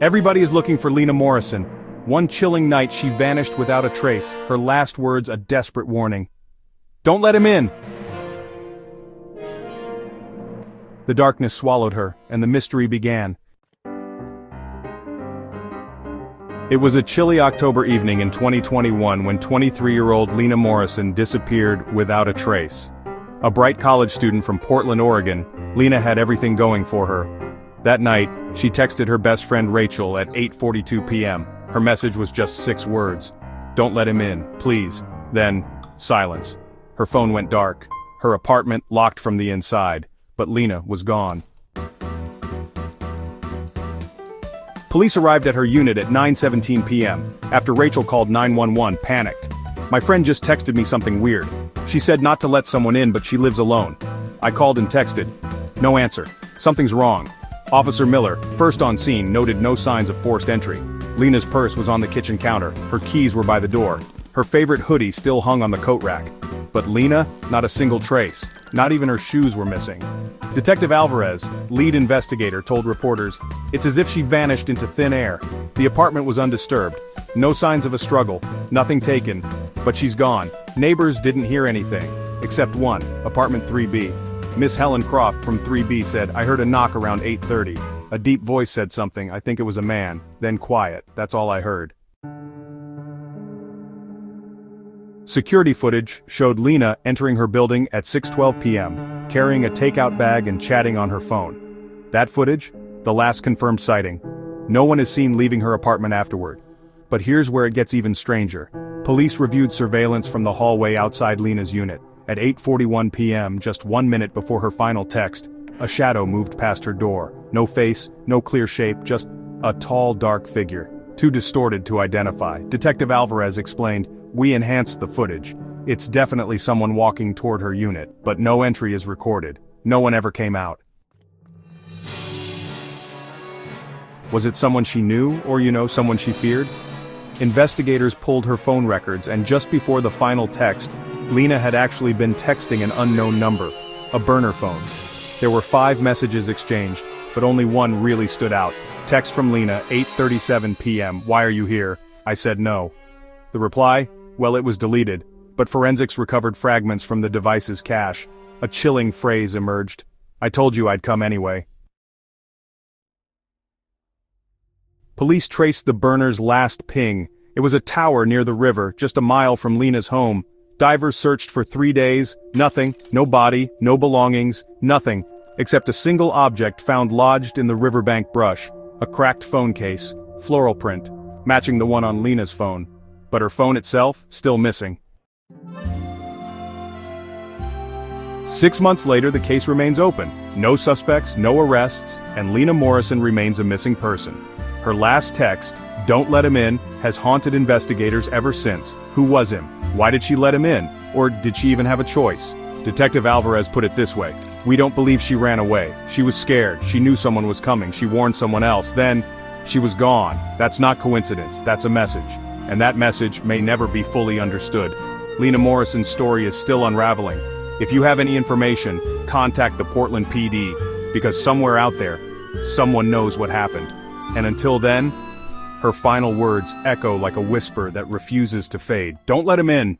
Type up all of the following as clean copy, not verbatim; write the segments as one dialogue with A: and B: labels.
A: Everybody is looking for Lena Morrison. One chilling night she vanished without a trace, her last words a desperate warning. Don't let him in! The darkness swallowed her, and the mystery began. It was a chilly October evening in 2021 when 23-year-old Lena Morrison disappeared without a trace. A bright college student from Portland, Oregon, Lena had everything going for her. That night, she texted her best friend Rachel at 8:42 p.m. Her message was just 6 words. Don't let him in, please. Then, silence. Her phone went dark. Her apartment locked from the inside. But Lena was gone. Police arrived at her unit at 9:17 p.m. after Rachel called 911, panicked. My friend just texted me something weird. She said not to let someone in, but she lives alone. I called and texted. No answer. Something's wrong. Officer Miller, first on scene, noted no signs of forced entry. Lena's purse was on the kitchen counter. Her keys were by the door. Her favorite hoodie still hung on the coat rack. But Lena, not a single trace. Not even her shoes were missing. Detective Alvarez, lead investigator, told reporters, "It's as if she vanished into thin air. The apartment was undisturbed. No signs of a struggle, nothing taken. But she's gone." Neighbors didn't hear anything, except one, apartment 3B. Miss Helen Croft from 3B said, "I heard a knock around 8:30. A deep voice said something, I think it was a man, then quiet, that's all I heard." Security footage showed Lena entering her building at 6:12 p.m., carrying a takeout bag and chatting on her phone. That footage? The last confirmed sighting. No one is seen leaving her apartment afterward. But here's where it gets even stranger. Police reviewed surveillance from the hallway outside Lena's unit. At 8:41 p.m., just 1 minute before her final text, a shadow moved past her door. No face, no clear shape, just a tall, dark figure. Too distorted to identify. Detective Alvarez explained, "We enhanced the footage. It's definitely someone walking toward her unit, but no entry is recorded. No one ever came out." Was it someone she knew, or someone she feared? Investigators pulled her phone records, and just before the final text, Lena had actually been texting an unknown number, a burner phone. There were 5 messages exchanged, but only one really stood out. Text from Lena, 8:37 p.m. "Why are you here? I said no." The reply? Well, it was deleted, but forensics recovered fragments from the device's cache. A chilling phrase emerged. "I told you I'd come anyway." Police traced the burner's last ping. It was a tower near the river, just a mile from Lena's home. Divers searched for 3 days, nothing, no body, no belongings, nothing, except a single object found lodged in the riverbank brush, a cracked phone case, floral print, matching the one on Lena's phone. But her phone itself, still missing. 6 months later, the case remains open. No suspects, no arrests, and Lena Morrison remains a missing person. Her last text, "Don't let him in," has haunted investigators ever since. Who was him? Why did she let him in? Or did she even have a choice? Detective Alvarez put it this way: "We don't believe she ran away. She was scared, she knew someone was coming, she warned someone else, then she was gone. That's not coincidence, that's a message. And that message may never be fully understood." Lena Morrison's story is still unraveling. If you have any information, contact the Portland PD, because somewhere out there, someone knows what happened. And until then, her final words echo like a whisper that refuses to fade. Don't let him in.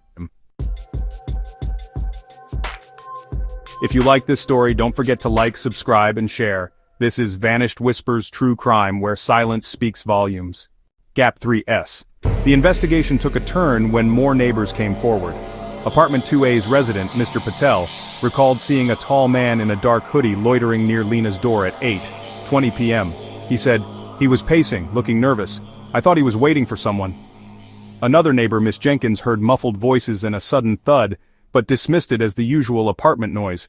A: If you like this story, don't forget to like, subscribe, and share. This is Vanished Whispers True Crime, where silence speaks volumes. Gap 3S. The investigation took a turn when more neighbors came forward. Apartment 2A's resident, Mr. Patel, recalled seeing a tall man in a dark hoodie loitering near Lena's door at 8:20 p.m. He said, "He was pacing, looking nervous. I thought he was waiting for someone." Another neighbor, Miss Jenkins, heard muffled voices and a sudden thud, but dismissed it as the usual apartment noise.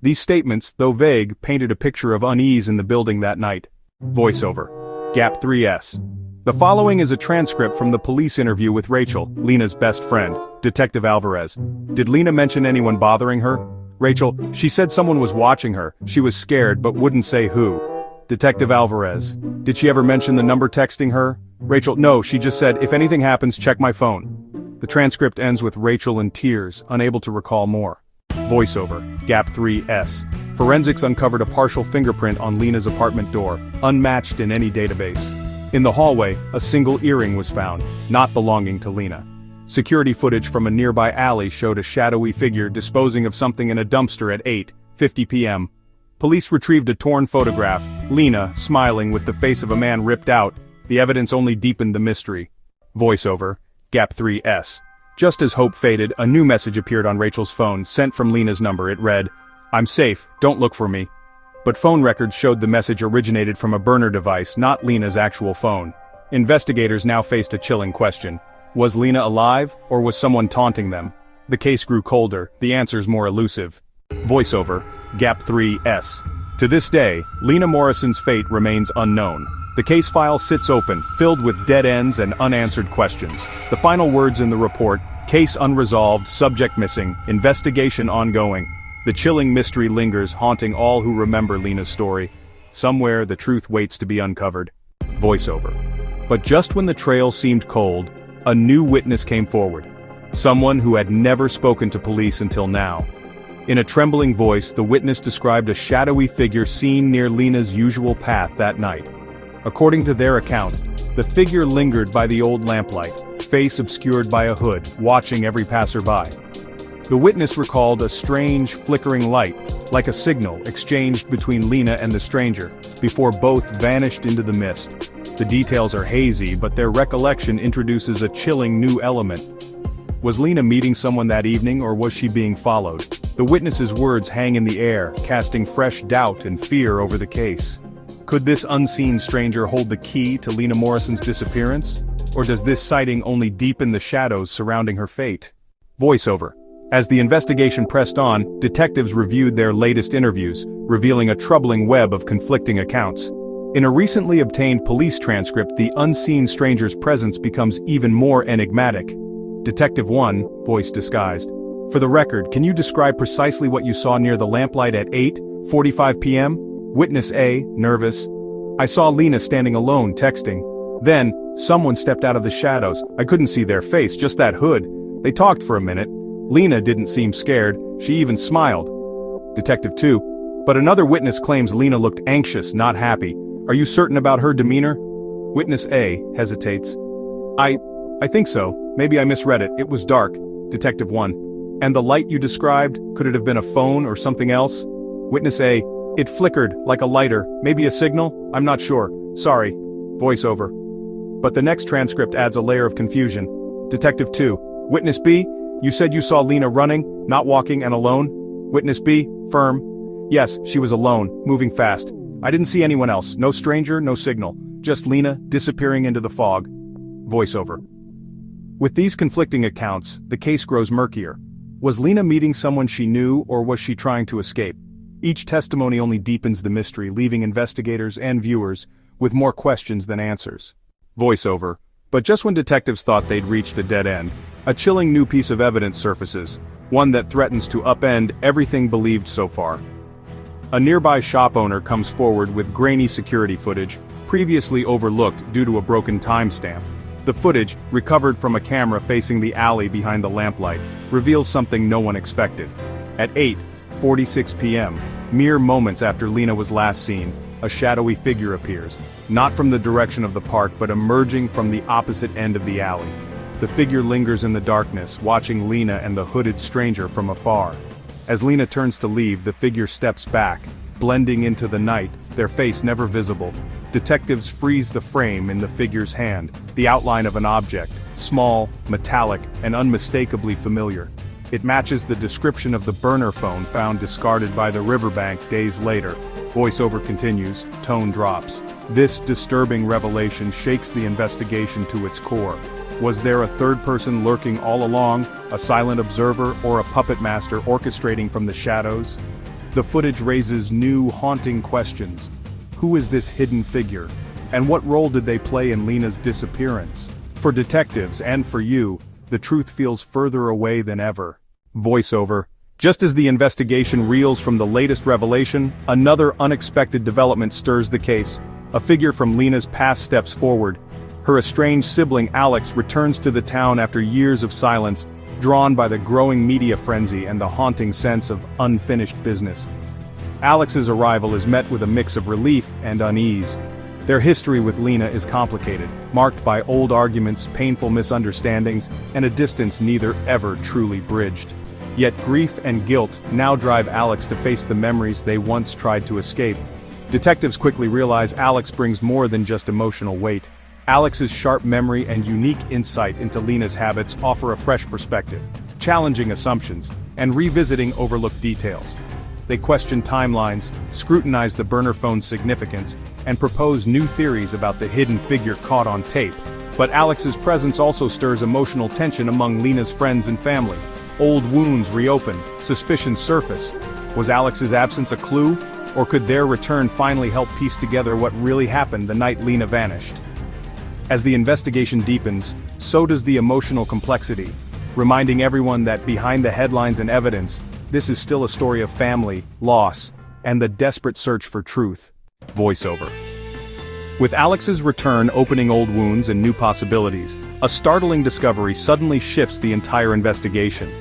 A: These statements, though vague, painted a picture of unease in the building that night. Voiceover. Gap 3S. The following is a transcript from the police interview with Rachel, Lena's best friend. Detective Alvarez. "Did Lena mention anyone bothering her?" Rachel, "She said someone was watching her. She was scared but wouldn't say who." Detective Alvarez. "Did she ever mention the number texting her?" Rachel, "No, she just said, 'If anything happens, check my phone.'" The transcript ends with Rachel in tears, unable to recall more. Voiceover. Gap 3S. Forensics uncovered a partial fingerprint on Lena's apartment door, unmatched in any database. In the hallway, a single earring was found, not belonging to Lena. Security footage from a nearby alley showed a shadowy figure disposing of something in a dumpster at 8:50 p.m. Police retrieved a torn photograph, Lena smiling with the face of a man ripped out. The evidence only deepened the mystery. Voiceover, Gap 3S. Just as hope faded, a new message appeared on Rachel's phone, sent from Lena's number. It read, "I'm safe, don't look for me." But phone records showed the message originated from a burner device, not Lena's actual phone. Investigators now faced a chilling question. Was Lena alive, or was someone taunting them? The case grew colder, the answers more elusive. Voiceover, Gap 3S. To this day, Lena Morrison's fate remains unknown. The case file sits open, filled with dead ends and unanswered questions. The final words in the report: case unresolved, subject missing, investigation ongoing. The chilling mystery lingers, haunting all who remember Lena's story. Somewhere the truth waits to be uncovered. Voiceover. But just when the trail seemed cold, a new witness came forward. Someone who had never spoken to police until now. In a trembling voice, the witness described a shadowy figure seen near Lena's usual path that night. According to their account, the figure lingered by the old lamplight, face obscured by a hood, watching every passerby. The witness recalled a strange, flickering light, like a signal exchanged between Lena and the stranger, before both vanished into the mist. The details are hazy, but their recollection introduces a chilling new element. Was Lena meeting someone that evening, or was she being followed? The witness's words hang in the air, casting fresh doubt and fear over the case. Could this unseen stranger hold the key to Lena Morrison's disappearance? Or does this sighting only deepen the shadows surrounding her fate? Voiceover. As the investigation pressed on, detectives reviewed their latest interviews, revealing a troubling web of conflicting accounts. In a recently obtained police transcript, the unseen stranger's presence becomes even more enigmatic. Detective 1, voice disguised. For the record, can you describe precisely what you saw near the lamplight at 8:45 p.m.? Witness A, nervous. I saw Lena standing alone, texting. Then, someone stepped out of the shadows. I couldn't see their face, just that hood. They talked for a minute. Lena didn't seem scared, she even smiled. Detective 2. But another witness claims Lena looked anxious, not happy. Are you certain about her demeanor? Witness A hesitates. I think so. Maybe I misread it. It was dark. Detective 1. And the light you described, could it have been a phone or something else? Witness A. It flickered, like a lighter, maybe a signal? I'm not sure. Sorry. Voiceover. But the next transcript adds a layer of confusion. Detective 2. Witness B. You said you saw Lena running, not walking and alone? Witness B. Firm. Yes, she was alone, moving fast. I didn't see anyone else, no stranger, no signal. Just Lena, disappearing into the fog. Voiceover. With these conflicting accounts, the case grows murkier. Was Lena meeting someone she knew, or was she trying to escape? Each testimony only deepens the mystery, leaving investigators and viewers with more questions than answers. Voiceover. But just when detectives thought they'd reached a dead end, a chilling new piece of evidence surfaces, one that threatens to upend everything believed so far. A nearby shop owner comes forward with grainy security footage, previously overlooked due to a broken timestamp. The footage, recovered from a camera facing the alley behind the lamplight, reveals something no one expected. At 8:46 p.m., mere moments after Lena was last seen, a shadowy figure appears, not from the direction of the park but emerging from the opposite end of the alley. The figure lingers in the darkness, watching Lena and the hooded stranger from afar. As Lena turns to leave, the figure steps back, blending into the night, their face never visible. Detectives freeze the frame in the figure's hand, the outline of an object, small, metallic, and unmistakably familiar. It matches the description of the burner phone found discarded by the riverbank days later. Voiceover continues, tone drops. This disturbing revelation shakes the investigation to its core. Was there a third person lurking all along, a silent observer or a puppet master orchestrating from the shadows? The footage raises new, haunting questions. Who is this hidden figure? And what role did they play in Lena's disappearance? For detectives, and for you, the truth feels further away than ever. Voiceover. Just as the investigation reels from the latest revelation, another unexpected development stirs the case. A figure from Lena's past steps forward. Her estranged sibling Alex returns to the town after years of silence, drawn by the growing media frenzy and the haunting sense of unfinished business. Alex's arrival is met with a mix of relief and unease. Their history with Lena is complicated, marked by old arguments, painful misunderstandings, and a distance neither ever truly bridged. Yet grief and guilt now drive Alex to face the memories they once tried to escape. Detectives quickly realize Alex brings more than just emotional weight. Alex's sharp memory and unique insight into Lena's habits offer a fresh perspective, challenging assumptions, and revisiting overlooked details. They question timelines, scrutinize the burner phone's significance, and propose new theories about the hidden figure caught on tape. But Alex's presence also stirs emotional tension among Lena's friends and family. Old wounds reopen, suspicions surface. Was Alex's absence a clue, or could their return finally help piece together what really happened the night Lena vanished? As the investigation deepens, so does the emotional complexity, reminding everyone that behind the headlines and evidence, this is still a story of family, loss, and the desperate search for truth. Voiceover. With Alex's return opening old wounds and new possibilities, a startling discovery suddenly shifts the entire investigation.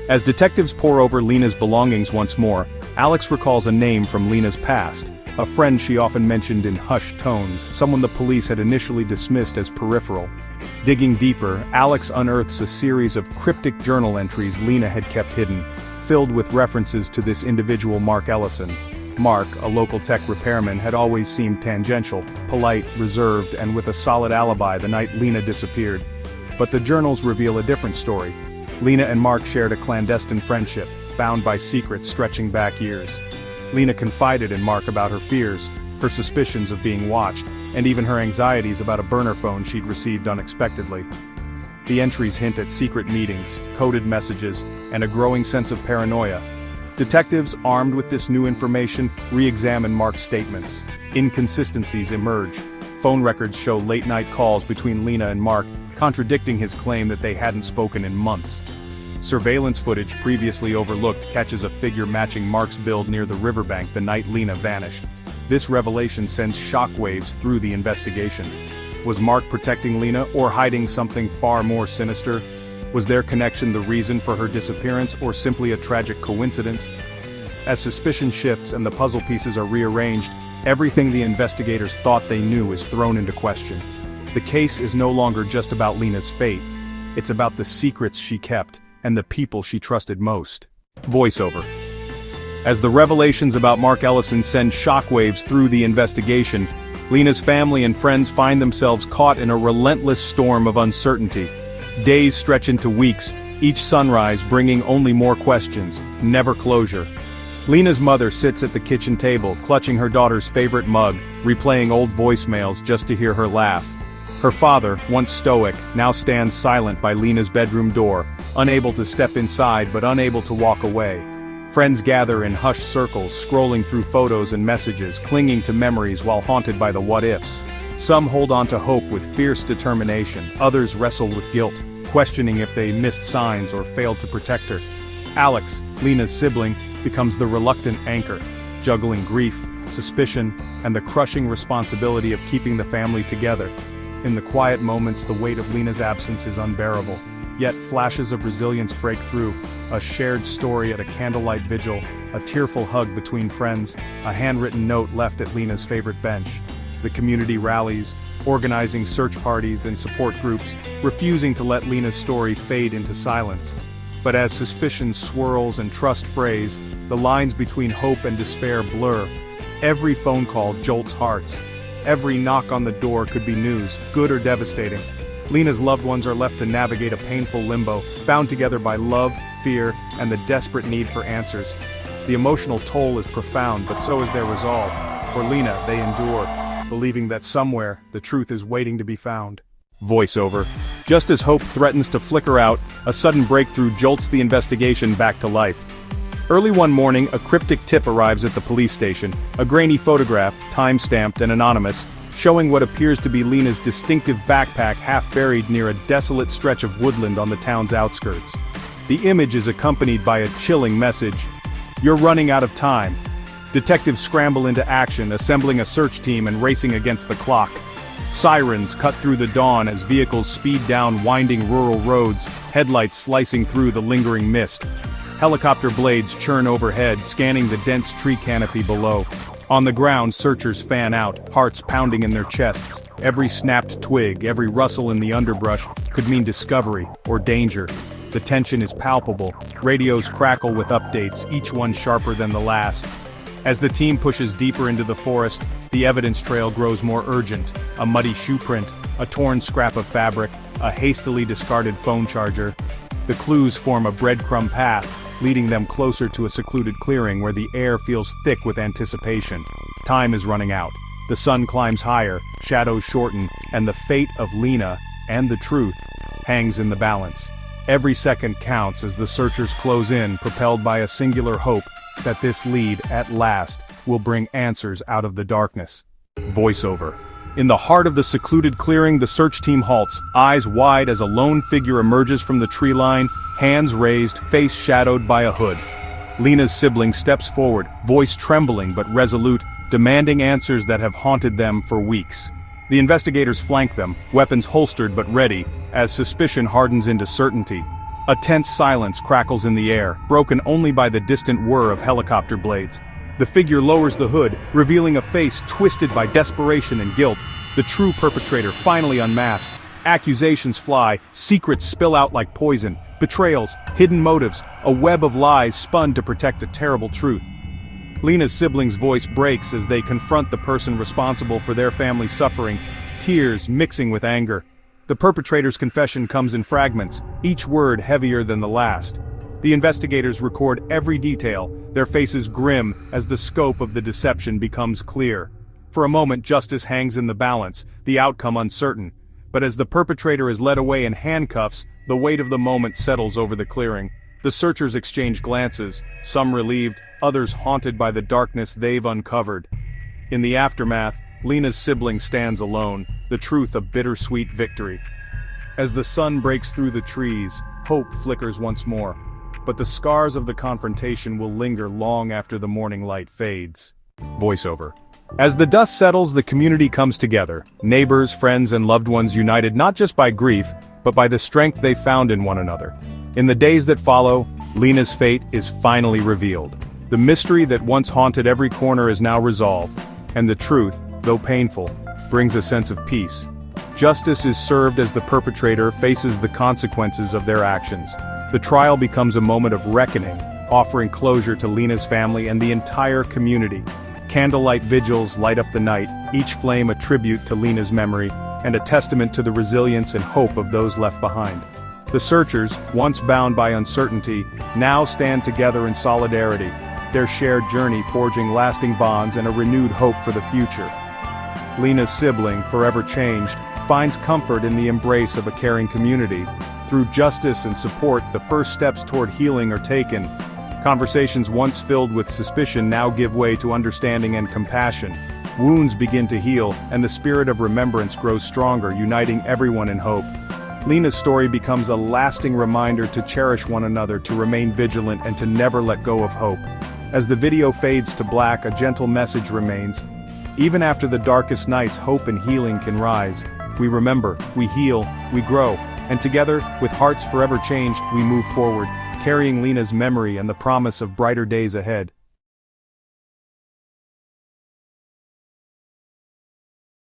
A: As detectives pore over Lena's belongings once more, Alex recalls a name from Lena's past, a friend she often mentioned in hushed tones, someone the police had initially dismissed as peripheral. Digging deeper, Alex unearths a series of cryptic journal entries Lena had kept hidden, filled with references to this individual Mark Ellison. Mark, a local tech repairman, had always seemed tangential, polite, reserved, and with a solid alibi the night Lena disappeared. But the journals reveal a different story. Lena and Mark shared a clandestine friendship, bound by secrets stretching back years. Lena confided in Mark about her fears, her suspicions of being watched, and even her anxieties about a burner phone she'd received unexpectedly. The entries hint at secret meetings, coded messages, and a growing sense of paranoia. Detectives, armed with this new information, re-examine Mark's statements. Inconsistencies emerge. Phone records show late-night calls between Lena and Mark, contradicting his claim that they hadn't spoken in months. Surveillance footage previously overlooked catches a figure matching Mark's build near the riverbank the night Lena vanished. This revelation sends shockwaves through the investigation. Was Mark protecting Lena or hiding something far more sinister? Was their connection the reason for her disappearance or simply a tragic coincidence? As suspicion shifts and the puzzle pieces are rearranged, everything the investigators thought they knew is thrown into question. The case is no longer just about Lena's fate. It's about the secrets she kept and the people she trusted most. Voiceover. As the revelations about Mark Ellison send shockwaves through the investigation, Lena's family and friends find themselves caught in a relentless storm of uncertainty. Days stretch into weeks, each sunrise bringing only more questions, never closure. Lena's mother sits at the kitchen table, clutching her daughter's favorite mug, replaying old voicemails just to hear her laugh. Her father, once stoic, now stands silent by Lena's bedroom door, unable to step inside but unable to walk away. Friends gather in hushed circles, scrolling through photos and messages, clinging to memories while haunted by the what-ifs. Some hold on to hope with fierce determination, others wrestle with guilt, questioning if they missed signs or failed to protect her. Alex, Lena's sibling, becomes the reluctant anchor, juggling grief, suspicion, and the crushing responsibility of keeping the family together. In the quiet moments, the weight of Lena's absence is unbearable. Yet flashes of resilience break through, a shared story at a candlelight vigil, a tearful hug between friends, a handwritten note left at Lena's favorite bench. The community rallies, organizing search parties and support groups, refusing to let Lena's story fade into silence. But as suspicion swirls and trust frays, the lines between hope and despair blur. Every phone call jolts hearts. Every knock on the door could be news, good or devastating. Lena's loved ones are left to navigate a painful limbo, bound together by love, fear, and the desperate need for answers. The emotional toll is profound, but so is their resolve. For Lena, they endure, believing that somewhere, the truth is waiting to be found. Voiceover. Just as hope threatens to flicker out, a sudden breakthrough jolts the investigation back to life. Early one morning, a cryptic tip arrives at the police station, a grainy photograph, time-stamped and anonymous, showing what appears to be Lena's distinctive backpack half buried near a desolate stretch of woodland on the town's outskirts. The image is accompanied by a chilling message: "You're running out of time." Detectives scramble into action, assembling a search team and racing against the clock. Sirens cut through the dawn as vehicles speed down winding rural roads, headlights slicing through the lingering mist. Helicopter blades churn overhead, scanning the dense tree canopy below. On the ground, searchers fan out, hearts pounding in their chests. Every snapped twig, every rustle in the underbrush could mean discovery or danger. The tension is palpable. Radios crackle with updates, each one sharper than the last. As the team pushes deeper into the forest, the evidence trail grows more urgent. A muddy shoe print, a torn scrap of fabric, a hastily discarded phone charger. The clues form a breadcrumb path, leading them closer to a secluded clearing where the air feels thick with anticipation. Time is running out. The sun climbs higher, shadows shorten, and the fate of Lena, and the truth, hangs in the balance. Every second counts as the searchers close in, propelled by a singular hope that this lead, at last, will bring answers out of the darkness. Voiceover. In the heart of the secluded clearing, the search team halts, eyes wide as a lone figure emerges from the tree line, hands raised, face shadowed by a hood. Lena's sibling steps forward, voice trembling but resolute, demanding answers that have haunted them for weeks. The investigators flank them, weapons holstered but ready, as suspicion hardens into certainty. A tense silence crackles in the air, broken only by the distant whir of helicopter blades. The figure lowers the hood, revealing a face twisted by desperation and guilt. The true perpetrator finally unmasked. Accusations fly, secrets spill out like poison, betrayals, hidden motives, a web of lies spun to protect a terrible truth. Lena's sibling's voice breaks as they confront the person responsible for their family's suffering, tears mixing with anger. The perpetrator's confession comes in fragments, each word heavier than the last. The investigators record every detail, their faces grim as the scope of the deception becomes clear. For a moment, justice hangs in the balance, the outcome uncertain. But as the perpetrator is led away in handcuffs, the weight of the moment settles over the clearing. The searchers exchange glances, some relieved, others haunted by the darkness they've uncovered. In the aftermath, Lena's sibling stands alone, the truth a bittersweet victory. As the sun breaks through the trees, hope flickers once more. But the scars of the confrontation will linger long after the morning light fades. Voiceover. As the dust settles, the community comes together, neighbors, friends, and loved ones united not just by grief, but by the strength they found in one another. In the days that follow, Lena's fate is finally revealed. The mystery that once haunted every corner is now resolved, and the truth, though painful, brings a sense of peace. Justice is served as the perpetrator faces the consequences of their actions. The trial becomes a moment of reckoning, offering closure to Lena's family and the entire community. Candlelight vigils light up the night, each flame a tribute to Lena's memory, and a testament to the resilience and hope of those left behind. The searchers, once bound by uncertainty, now stand together in solidarity, their shared journey forging lasting bonds and a renewed hope for the future. Lena's sibling, forever changed, finds comfort in the embrace of a caring community. Through justice and support, the first steps toward healing are taken. Conversations once filled with suspicion now give way to understanding and compassion. Wounds begin to heal, and the spirit of remembrance grows stronger, uniting everyone in hope. Lena's story becomes a lasting reminder to cherish one another, to remain vigilant, and to never let go of hope. As the video fades to black, a gentle message remains. Even after the darkest nights, hope and healing can rise. We remember, we heal, we grow, and together, with hearts forever changed, we move forward, carrying Lena's memory and the promise of brighter days ahead.